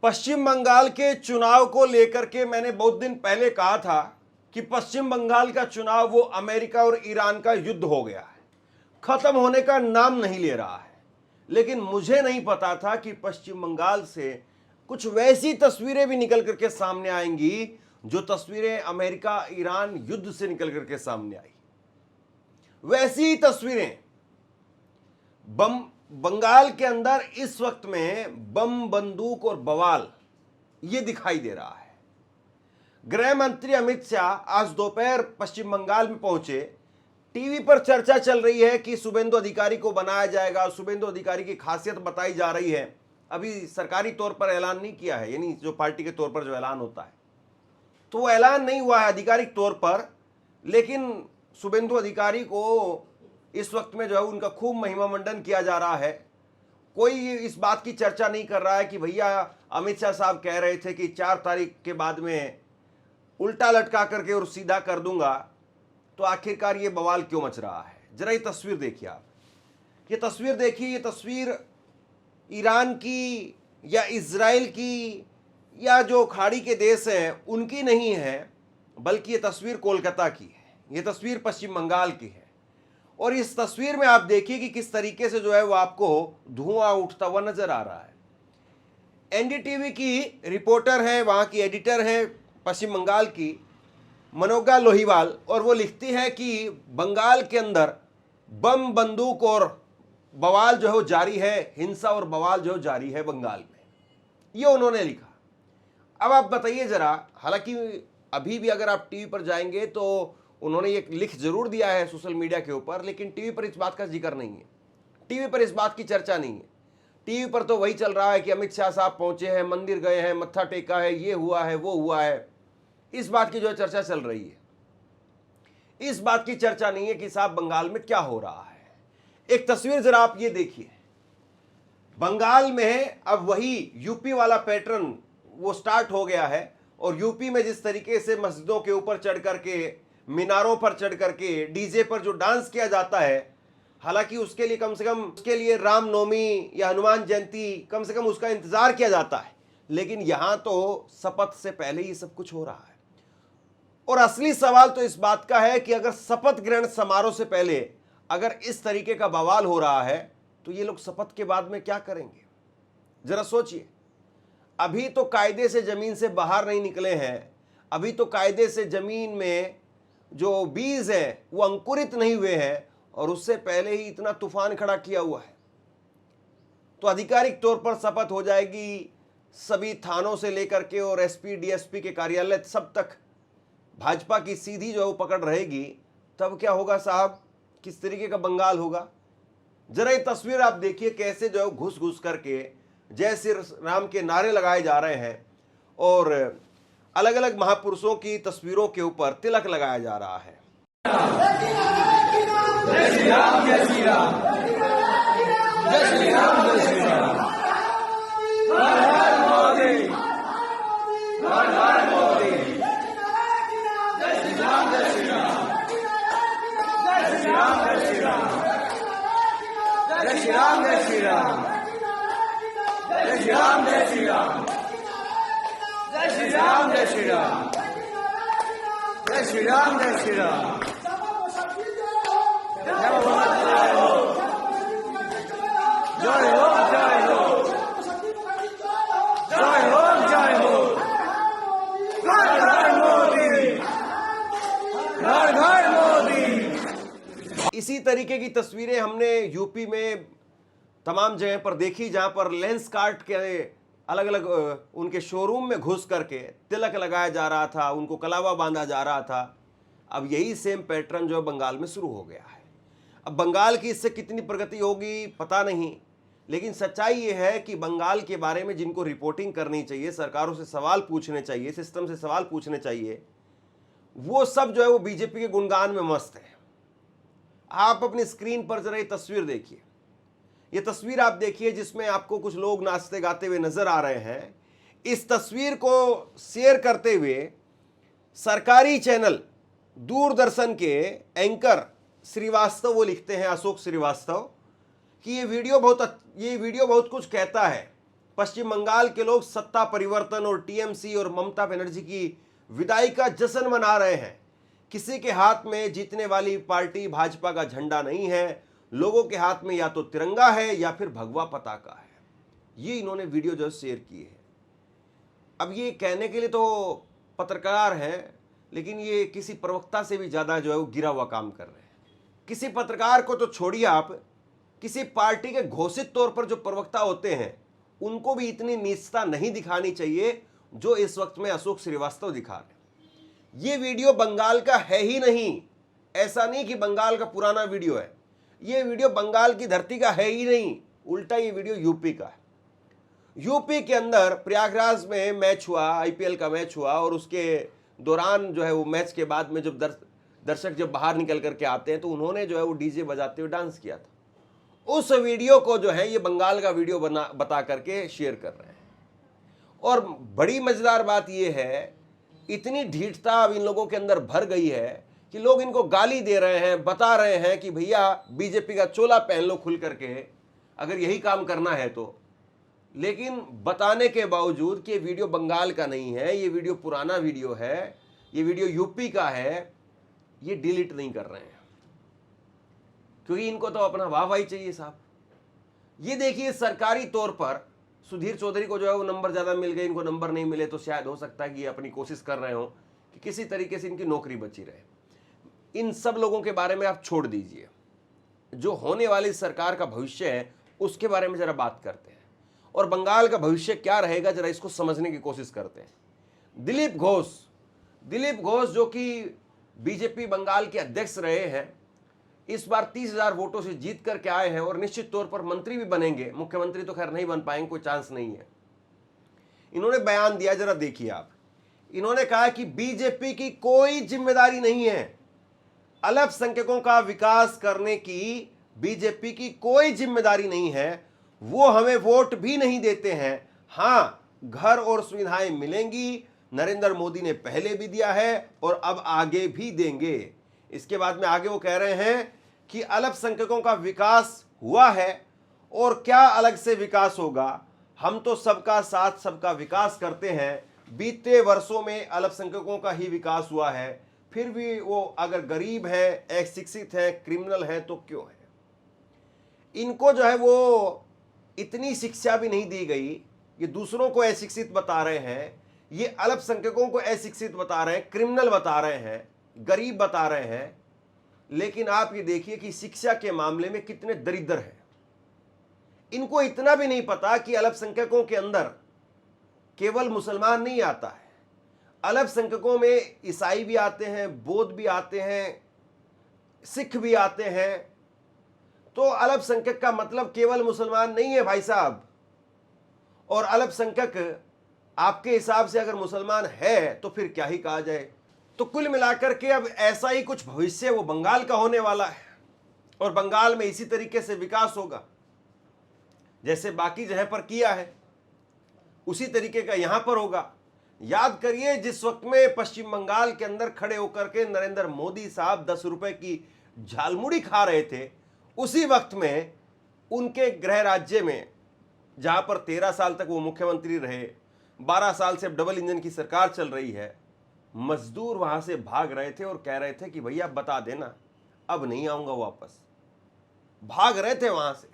पश्चिम बंगाल के चुनाव को लेकर के मैंने बहुत दिन पहले कहा था कि पश्चिम बंगाल का चुनाव वो अमेरिका और ईरान का युद्ध हो गया है, खत्म होने का नाम नहीं ले रहा है। लेकिन मुझे नहीं पता था कि पश्चिम बंगाल से कुछ वैसी तस्वीरें भी निकल करके सामने आएंगी जो तस्वीरें अमेरिका ईरान युद्ध से निकल करके सामने आई। वैसी तस्वीरें बंगाल के अंदर इस वक्त में बम, बंदूक और बवाल ये दिखाई दे रहा है। गृह मंत्री अमित शाह आज दोपहर पश्चिम बंगाल में पहुंचे। टीवी पर चर्चा चल रही है कि शुभेंदु अधिकारी को बनाया जाएगा। शुभेंदु अधिकारी की खासियत बताई जा रही है। अभी सरकारी तौर पर ऐलान नहीं किया है, यानी जो पार्टी के तौर पर जो ऐलान होता है तो वो ऐलान नहीं हुआ है आधिकारिक तौर पर। लेकिन शुभेंदु अधिकारी को इस वक्त में जो है उनका खूब महिमा मंडन किया जा रहा है। कोई इस बात की चर्चा नहीं कर रहा है कि भैया अमित शाह साहब कह रहे थे कि 4 तारीख के बाद में उल्टा लटका करके और सीधा कर दूंगा, तो आखिरकार ये बवाल क्यों मच रहा है। जरा ये तस्वीर देखिए आप, ये तस्वीर देखिए। ये तस्वीर ईरान की या इजराइल की या जो खाड़ी के देश हैं उनकी नहीं है, बल्कि ये तस्वीर कोलकाता की है। ये तस्वीर पश्चिम बंगाल की है। और इस तस्वीर में आप देखिए कि किस तरीके से जो है वो आपको धुआं उठता हुआ नजर आ रहा है। एनडीटीवी की रिपोर्टर है, वहां की एडिटर है पश्चिम बंगाल की, मनोगा लोहिवाल, और वो लिखती है कि बंगाल के अंदर बम, बंदूक और बवाल जो है वो जारी है। हिंसा और बवाल जो जारी है बंगाल में, ये उन्होंने लिखा। अब आप बताइए जरा, हालांकि अभी भी अगर आप टीवी पर जाएंगे तो उन्होंने ये लिख जरूर दिया है सोशल मीडिया के ऊपर, लेकिन टीवी पर इस बात का जिक्र नहीं है, टीवी पर इस बात की चर्चा नहीं है। टीवी पर तो वही चल रहा है कि अमित शाह साहब पहुंचे हैं, मंदिर गए हैं, मत्था टेका है, ये हुआ है, वो हुआ है। इस बात की जो है चर्चा चल रही है। इस बात की चर्चा नहीं है कि साहब बंगाल में क्या हो रहा है। एक तस्वीर जरा आप ये देखिए, बंगाल में अब वही यूपी वाला पैटर्न वो स्टार्ट हो गया है। और यूपी में जिस तरीके से मस्जिदों के ऊपर चढ़ करके, मीनारों पर चढ़ करके, डीजे पर जो डांस किया जाता है, हालांकि उसके लिए कम से कम उसके लिए रामनवमी या हनुमान जयंती कम से कम उसका इंतजार किया जाता है, लेकिन यहां तो शपथ से पहले ही सब कुछ हो रहा है। और असली सवाल तो इस बात का है कि अगर शपथ ग्रहण समारोह से पहले अगर इस तरीके का बवाल हो रहा है तो ये लोग शपथ के बाद में क्या करेंगे। जरा सोचिए, अभी तो कायदे से जमीन से बाहर नहीं निकले हैं, अभी तो कायदे से जमीन में जो बीज है वो अंकुरित नहीं हुए हैं, और उससे पहले ही इतना तूफान खड़ा किया हुआ है। तो आधिकारिक तौर पर शपथ हो जाएगी, सभी थानों से लेकर के और एसपी डीएसपी के कार्यालय सब तक भाजपा की सीधी जो है वो पकड़ रहेगी। तब क्या होगा साहब, किस तरीके का बंगाल होगा। जरा ये तस्वीर आप देखिए, कैसे जो है घुस घुस करके जय श्री राम के नारे लगाए जा रहे हैं और अलग अलग महापुरुषों की तस्वीरों के ऊपर तिलक लगाया जा रहा है। जय श्री राम, जय श्री राम, जय श्री राम, जय श्री राम। हर हर मोदी, हर हर मोदी। जय श्री राम, जय श्री राम, जय श्री राम, जय श्री राम, जय श्री राम, जय श्री राम, जय श्री राम, जय श्री राम, जय श्री राम, जय श्री राम, जय श्री राम, जय श्री राम। जय हो, जय हो, जय हो, जय हो, जय हो। घर घर मोदी, घर घर मोदी। इसी तरीके की तस्वीरें हमने यूपी में तमाम जगह पर देखी, जहां पर लेंस कार्ट के अलग अलग उनके शोरूम में घुस करके तिलक लगाया जा रहा था, उनको कलावा बांधा जा रहा था। अब यही सेम पैटर्न जो बंगाल में शुरू हो गया है। अब बंगाल की इससे कितनी प्रगति होगी पता नहीं, लेकिन सच्चाई ये है कि बंगाल के बारे में जिनको रिपोर्टिंग करनी चाहिए, सरकारों से सवाल पूछने चाहिए, सिस्टम से सवाल पूछने चाहिए, वो सब जो है वो बीजेपी के गुणगान में मस्त है। आप अपनी स्क्रीन पर जरा ये तस्वीर देखिए, ये तस्वीर आप देखिए जिसमें आपको कुछ लोग नाचते गाते हुए नजर आ रहे हैं। इस तस्वीर को शेयर करते हुए सरकारी चैनल दूरदर्शन के एंकर श्रीवास्तव वो लिखते हैं, अशोक श्रीवास्तव, कि ये वीडियो बहुत कुछ कहता है। पश्चिम बंगाल के लोग सत्ता परिवर्तन और टीएमसी और ममता बनर्जी की विदाई का जश्न मना रहे हैं। किसी के हाथ में जीतने वाली पार्टी भाजपा का झंडा नहीं है, लोगों के हाथ में या तो तिरंगा है या फिर भगवा पताका है। ये इन्होंने वीडियो जो शेयर की है। अब ये कहने के लिए तो पत्रकार हैं, लेकिन ये किसी प्रवक्ता से भी ज़्यादा जो है वो गिरा हुआ काम कर रहे हैं। किसी पत्रकार को तो छोड़िए आप, किसी पार्टी के घोषित तौर पर जो प्रवक्ता होते हैं उनको भी इतनी नीचता नहीं दिखानी चाहिए जो इस वक्त में अशोक श्रीवास्तव दिखा रहे हैं। ये वीडियो बंगाल का है ही नहीं, ऐसा नहीं कि बंगाल का पुराना वीडियो है, ये वीडियो बंगाल की धरती का है ही नहीं, उल्टा ये वीडियो यूपी का है। यूपी के अंदर प्रयागराज में मैच हुआ, आईपीएल का मैच हुआ, और उसके दौरान जो है वो मैच के बाद में जब दर्शक जब बाहर निकल करके आते हैं तो उन्होंने जो है वो डीजे बजाते हुए डांस किया था। उस वीडियो को जो है ये बंगाल का वीडियो बता करके शेयर कर रहे हैं। और बड़ी मजेदार बात ये है, इतनी ढीठता अब इन लोगों के अंदर भर गई है कि लोग इनको गाली दे रहे हैं, बता रहे हैं कि भैया बीजेपी का चोला पहन लो खुल करके अगर यही काम करना है तो। लेकिन बताने के बावजूद कि ये वीडियो बंगाल का नहीं है, ये वीडियो पुराना वीडियो है, ये वीडियो यूपी का है, ये डिलीट नहीं कर रहे हैं क्योंकि इनको तो अपना वाहवाही चाहिए साहब। ये देखिए सरकारी तौर पर सुधीर चौधरी को जो है वो नंबर ज़्यादा मिल गए, इनको नंबर नहीं मिले तो शायद हो सकता है कि ये अपनी कोशिश कर रहे हो कि किसी तरीके से इनकी नौकरी बची रहे। इन सब लोगों के बारे में आप छोड़ दीजिए, जो होने वाली सरकार का भविष्य है उसके बारे में ज़रा बात करते हैं और बंगाल का भविष्य क्या रहेगा ज़रा इसको समझने की कोशिश करते हैं। दिलीप घोष जो कि बीजेपी बंगाल के अध्यक्ष रहे हैं, इस बार 30,000 वोटों से जीत करके आए हैं और निश्चित तौर पर मंत्री भी बनेंगे। मुख्यमंत्री तो खैर नहीं बन पाएंगे, कोई चांस नहीं है। इन्होंने बयान दिया, जरा देखिए आप। इन्होंने कहा कि बीजेपी की कोई जिम्मेदारी नहीं है, अल्पसंख्यकों का विकास करने की बीजेपी की कोई जिम्मेदारी नहीं है, वो हमें वोट भी नहीं देते हैं। हाँ, घर और सुविधाएं मिलेंगी, नरेंद्र मोदी ने पहले भी दिया है और अब आगे भी देंगे। इसके बाद में आगे वो कह रहे हैं कि अल्पसंख्यकों का विकास हुआ है और क्या अलग से विकास होगा, हम तो सबका साथ सबका विकास करते हैं। बीते वर्षों में अल्पसंख्यकों का ही विकास हुआ है, फिर भी वो अगर गरीब है, अशिक्षित है, क्रिमिनल है तो क्यों है। इनको जो है वो इतनी शिक्षा भी नहीं दी गई, ये दूसरों को अशिक्षित बता रहे हैं, ये अल्पसंख्यकों को अशिक्षित बता रहे हैं, क्रिमिनल बता रहे हैं, गरीब बता रहे हैं। लेकिन आप ये देखिए कि शिक्षा के मामले में कितने दरिद्र हैं। इनको इतना भी नहीं पता कि अल्पसंख्यकों के अंदर केवल मुसलमान नहीं आता है, अल्पसंख्यकों में ईसाई भी आते हैं, बौद्ध भी आते हैं, सिख भी आते हैं। तो अल्पसंख्यक का मतलब केवल मुसलमान नहीं है भाई साहब। और अल्पसंख्यक आपके हिसाब से अगर मुसलमान है तो फिर क्या ही कहा जाए। तो कुल मिलाकर के अब ऐसा ही कुछ भविष्य वो बंगाल का होने वाला है और बंगाल में इसी तरीके से विकास होगा जैसे बाकी जगह पर किया है, उसी तरीके का यहां पर होगा। याद करिए, जिस वक्त में पश्चिम बंगाल के अंदर खड़े होकर के नरेंद्र मोदी साहब 10 रुपए की झालमुड़ी खा रहे थे, उसी वक्त में उनके गृह राज्य में जहां पर 13 साल तक वो मुख्यमंत्री रहे, 12 साल से डबल इंजन की सरकार चल रही है, मजदूर वहां से भाग रहे थे और कह रहे थे कि भैया बता देना, अब नहीं आऊंगा वापस। भाग रहे थे वहां से।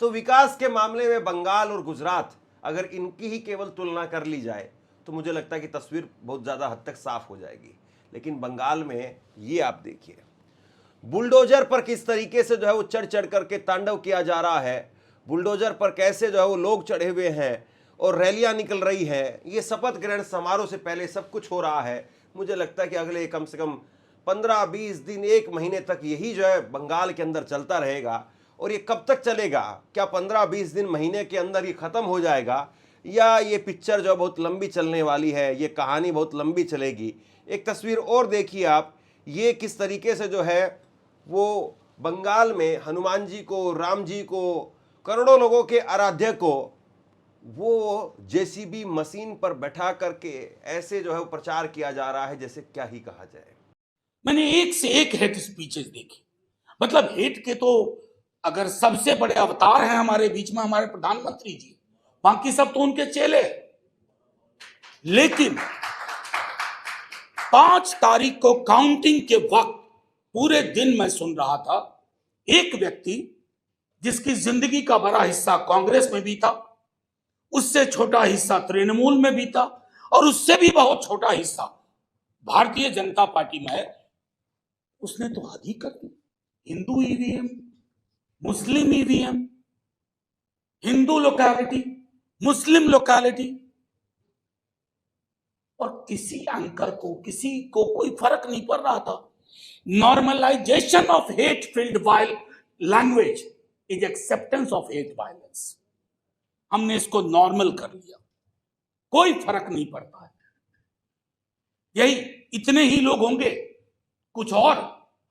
तो विकास के मामले में बंगाल और गुजरात अगर इनकी ही केवल तुलना कर ली जाए तो मुझे लगता है कि तस्वीर बहुत ज़्यादा हद तक साफ हो जाएगी। लेकिन बंगाल में ये आप देखिए, बुलडोजर पर किस तरीके से जो है वो चढ़ चढ़ करके तांडव किया जा रहा है, बुलडोजर पर कैसे जो है वो लोग चढ़े हुए हैं और रैलियां निकल रही है। ये शपथ ग्रहण समारोह से पहले सब कुछ हो रहा है। मुझे लगता है कि अगले कम से कम 15-20 दिन, 1 महीने तक यही जो है बंगाल के अंदर चलता रहेगा। और ये कब तक चलेगा? क्या 15-20 दिन, महीने के अंदर ये ख़त्म हो जाएगा, या ये पिक्चर जो बहुत लंबी चलने वाली है, ये कहानी बहुत लंबी चलेगी? एक तस्वीर और देखिए आप, ये किस तरीके से जो है वो बंगाल में हनुमान जी को, राम जी को, करोड़ों लोगों के आराध्य को वो जेसीबी मशीन पर बैठा करके ऐसे जो है प्रचार किया जा रहा है जैसे क्या ही कहा जाए। मैंने एक से एक हेट स्पीचेस देखी। मतलब हेट के तो अगर सबसे बड़े अवतार हैं हमारे बीच में हमारे प्रधानमंत्री जी, बाकी सब तो उनके चेले। लेकिन 5 तारीख को काउंटिंग के वक्त पूरे दिन मैं सुन रहा था, एक व्यक्ति जिसकी जिंदगी का बड़ा हिस्सा कांग्रेस में बीता, उससे छोटा हिस्सा तृणमूल में बीता, और उससे भी बहुत छोटा हिस्सा भारतीय जनता पार्टी में है, उसने तो हद ही कर दी। हिंदू ईवीएम, मुस्लिम ईवीएम, हिंदू लोकैलिटी, मुस्लिम लोकैलिटी, और किसी एंकर को, किसी को कोई फर्क नहीं पड़ रहा था। Normalisation of hate filled language is acceptance of hate violence. हमने इसको नॉर्मल कर लिया, कोई फर्क नहीं पड़ता है। यही इतने ही लोग होंगे, कुछ और,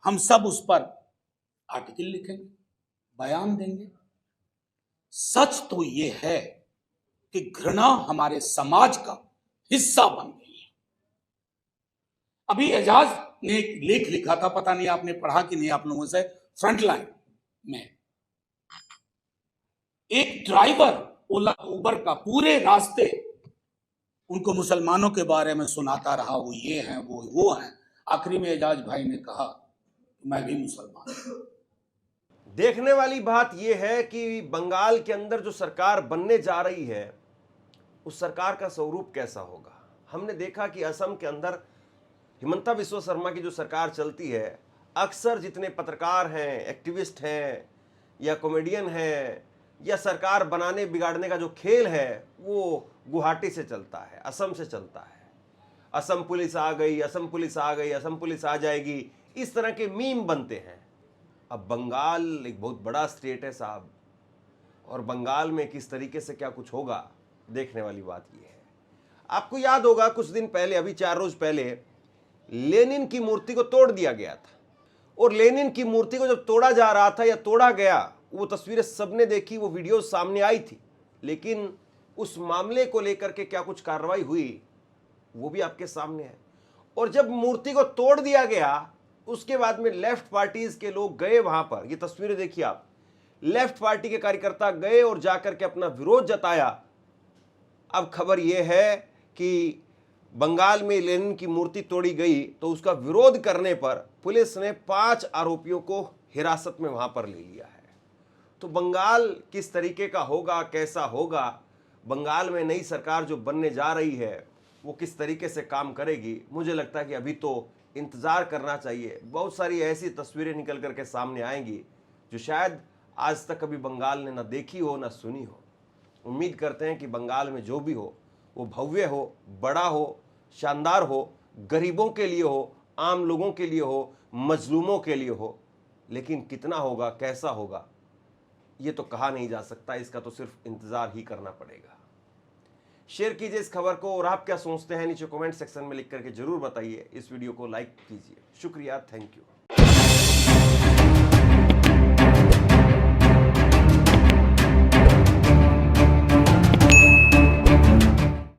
हम सब उस पर आर्टिकल लिखेंगे, बयान देंगे। सच तो यह है कि घृणा हमारे समाज का हिस्सा बन गई है। अभी एजाज ने एक लेख लिखा था, पता नहीं आपने पढ़ा कि नहीं, आप लोगों से, फ्रंटलाइन में एक ड्राइवर ओला उबर का पूरे रास्ते उनको मुसलमानों के बारे में सुनाता रहा, वो ये हैं, वो हैं। आखिरी में एजाज भाई ने कहा मैं भी मुसलमान हूं। देखने वाली बात यह है कि बंगाल के अंदर जो सरकार बनने जा रही है, उस सरकार का स्वरूप कैसा होगा। हमने देखा कि असम के अंदर हिमंता बिस्वा शर्मा की जो सरकार चलती है, अक्सर जितने पत्रकार हैं, एक्टिविस्ट हैं, या कॉमेडियन हैं, या सरकार बनाने बिगाड़ने का जो खेल है, वो गुवाहाटी से चलता है, असम से चलता है। असम पुलिस आ गई, असम पुलिस आ गई, असम पुलिस आ जाएगी, इस तरह के मीम बनते हैं। अब बंगाल एक बहुत बड़ा स्टेट है साहब, और बंगाल में किस तरीके से क्या कुछ होगा, देखने वाली बात यह है। आपको याद होगा कुछ दिन पहले, अभी 4 रोज पहले, लेनिन की मूर्ति को तोड़ दिया गया था, और लेनिन की मूर्ति को जब तोड़ा जा रहा था या तोड़ा गया, वो तस्वीरें सबने देखी, वो वीडियो सामने आई थी। लेकिन उस मामले को लेकर के क्या कुछ कार्रवाई हुई, वो भी आपके सामने है। और जब मूर्ति को तोड़ दिया गया, उसके बाद में लेफ्ट पार्टीज के लोग गए वहां पर, ये तस्वीरें देखिए आप, लेफ्ट पार्टी के कार्यकर्ता गए और जाकर के अपना विरोध जताया। अब खबर यह है कि बंगाल में लेनिन की मूर्ति तोड़ी गई, तो उसका विरोध करने पर पुलिस ने 5 आरोपियों को हिरासत में वहां पर ले लिया है। तो बंगाल किस तरीके का होगा, कैसा होगा, बंगाल में नई सरकार जो बनने जा रही है वो किस तरीके से काम करेगी, मुझे लगता है कि अभी तो इंतज़ार करना चाहिए। बहुत सारी ऐसी तस्वीरें निकल करके सामने आएंगी जो शायद आज तक कभी बंगाल ने ना देखी हो ना सुनी हो। उम्मीद करते हैं कि बंगाल में जो भी हो वो भव्य हो, बड़ा हो, शानदार हो, गरीबों के लिए हो, आम लोगों के लिए हो, मजलूमों के लिए हो। लेकिन कितना होगा, कैसा होगा, ये तो कहा नहीं जा सकता, इसका तो सिर्फ इंतज़ार ही करना पड़ेगा। शेयर कीजिए इस खबर को, और आप क्या सोचते हैं नीचे कमेंट सेक्शन में लिख करके जरूर बताइए। इस वीडियो को लाइक कीजिए। शुक्रिया, थैंक यू।